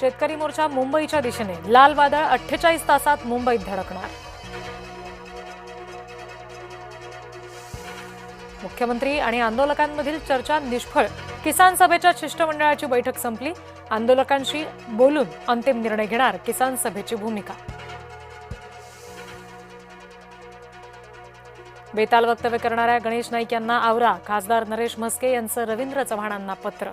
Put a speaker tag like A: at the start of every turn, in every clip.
A: शेतकरी मोर्चा मुंबईच्या दिशेने, लाल वादळ 48 तासात मुंबईत धडकणार. मुख्यमंत्री आणि आंदोलकांमधील चर्चा निष्फळ, किसान सभेच्या शिष्टमंडळाची बैठक संपली. आंदोलकांशी बोलून अंतिम निर्णय घेणार किसान सभेची भूमिका. बेताल वक्तव्य करणाऱ्या गणेश नाईक यांना आवरा, खासदार नरेश म्हस्के यांचं रवींद्र चव्हाणांना पत्र.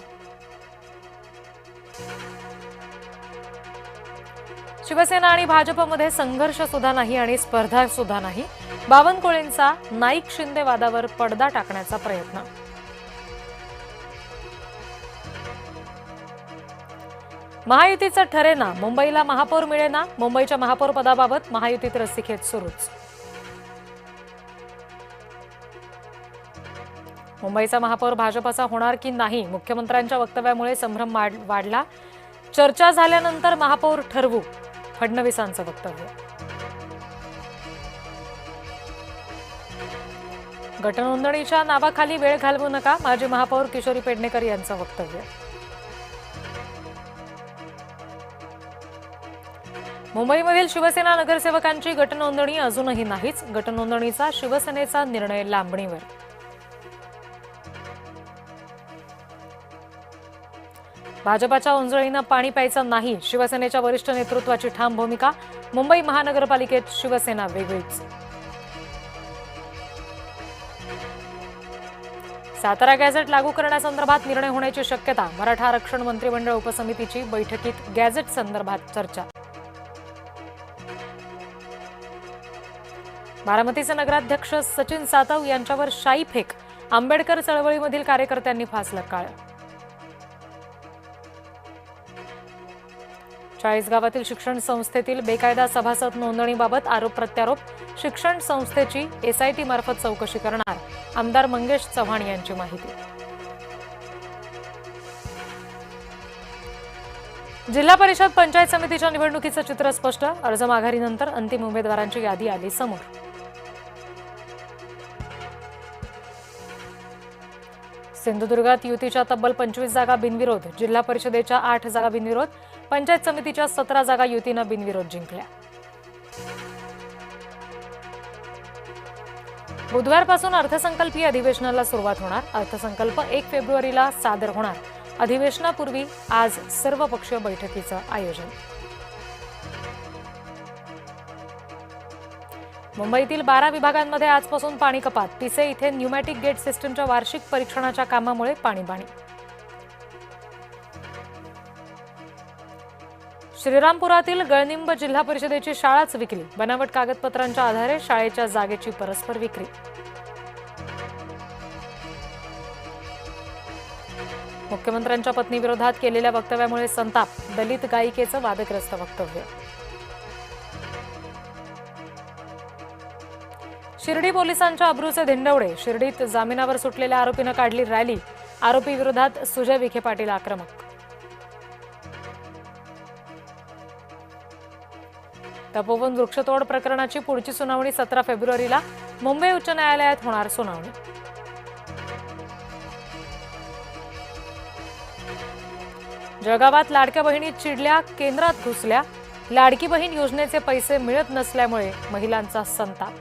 A: शिवसेना आणि भाजपमध्ये संघर्ष सुद्धा नाही आणि स्पर्धा सुद्धा नाही. बावनकुळेंचा नाईक शिंदे वादावर पडदा टाकण्याचा प्रयत्न. महायुतीचं ठरेना, मुंबईला महापौर मिळेना. मुंबईच्या महापौर पदाबाबत महायुतीत रस्सीखेच सुरूच. मुंबईचा महापौर भाजपचा होणार की नाही, मुख्यमंत्र्यांच्या वक्तव्यामुळे संभ्रम वाढला. चर्चा झाल्यानंतर महापौर ठरवू, फडणवीसांचं वक्तव्य. गटनोंदणीच्या नावाखाली वेळ घालवू नका, माजी महापौर किशोरी पेडणेकर यांचं वक्तव्य. मुंबईमधील शिवसेना नगरसेवकांची गटनोंदणी अजूनही नाहीच. गटनोंदणीचा शिवसेनेचा निर्णय लांबणीवर. भाजपाच्या ओंजळीनं पाणी प्यायचं नाही, शिवसेनेच्या वरिष्ठ नेतृत्वाची ठाम भूमिका. मुंबई महानगरपालिकेत शिवसेना वेगळीच. सातारा गॅझेट लागू करण्यासंदर्भात निर्णय होण्याची शक्यता. मराठा आरक्षण मंत्रिमंडळ उपसमितीची बैठकीत गॅझेट संदर्भात चर्चा. बारामतीचे नगराध्यक्ष सचिन सातव यांच्यावर शाई फेक. आंबेडकर चळवळीमधील कार्यकर्त्यांनी फासलं काळं. चाळीसगावातील शिक्षण संस्थेतील बेकायदा सभासद नोंदणीबाबत आरोप प्रत्यारोप. शिक्षण संस्थेची एसआयटी मार्फत चौकशी करणार, आमदार मंगेश चव्हाण यांची माहिती. जिल्हा परिषद पंचायत समितीच्या निवडणुकीचं चित्र स्पष्ट. अर्ज माघारीनंतर अंतिम उमेदवारांची यादी आली समोर. सिंधुदुर्गात युतीच्या तब्बल 25 जागा बिनविरोध. जिल्हा परिषदेच्या 8 जागा बिनविरोध. पंचायत समितीच्या 17 जागा युतीनं बिनविरोध जिंकल्या. बुधवारपासून अर्थसंकल्पीय अधिवेशनाला सुरुवात होणार. अर्थसंकल्प 1 फेब्रुवारीला सादर होणार. अधिवेशनापूर्वी आज सर्वपक्षीय बैठकीचं आयोजन. मुंबईतील 12 विभागांमध्ये आजपासून पाणी कपात. पिसे इथे न्यूमॅटिक गेट सिस्टीमच्या वार्षिक परीक्षणाच्या कामामुळे पाणीबाणी. श्रीरामपुरातील गळनिंब जिल्हा परिषदेची शाळाच विकली. बनावट कागदपत्रांच्या आधारे शाळेच्या जागेची परस्पर विक्री. मुख्यमंत्र्यांच्या पत्नीविरोधात केलेल्या वक्तव्यामुळे संताप. दलित गायिकेचं वादग्रस्त वक्तव्य. शिर्डी पोलिसांच्या अब्रूचे धिंडवडे. शिर्डीत जामिनावर सुटलेल्या आरोपीनं काढली रॅली. आरोपी विरोधात सुजय विखे पाटील आक्रमक. तपोवन वृक्षतोड प्रकरणाची पुढची सुनावणी 17 फेब्रुवारीला. मुंबई उच्च न्यायालयात होणार सुनावणी. जळगावात लाडक्या बहिणी चिडल्या, केंद्रात घुसल्या. लाडकी बहीण योजनेचे पैसे मिळत नसल्यामुळे महिलांचा संताप.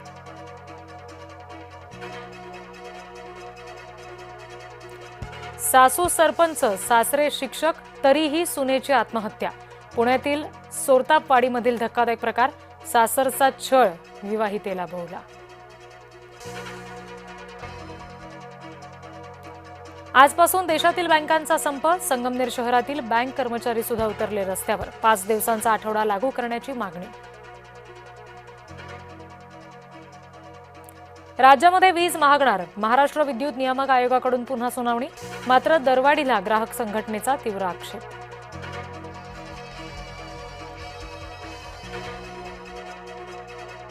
A: सासू सरपंच, सासरे शिक्षक, तरीही सुनेची आत्महत्या. पुण्यातील सोरतापवाडीमधील धक्कादायक प्रकार. सासरचा छळ, विवाहितेला भोवला. आजपासून देशातील बँकांचा संप. संगमनेर शहरातील बँक कर्मचारी सुद्धा उतरले रस्त्यावर. 5 दिवसांचा आठवडा लागू करण्याची मागणी. राज्यामध्ये वीज महागणार. महाराष्ट्र विद्युत नियामक आयोगाकडून पुन्हा सुनावणी. मात्र दरवाढीला ग्राहक संघटनेचा तीव्र आक्षेप.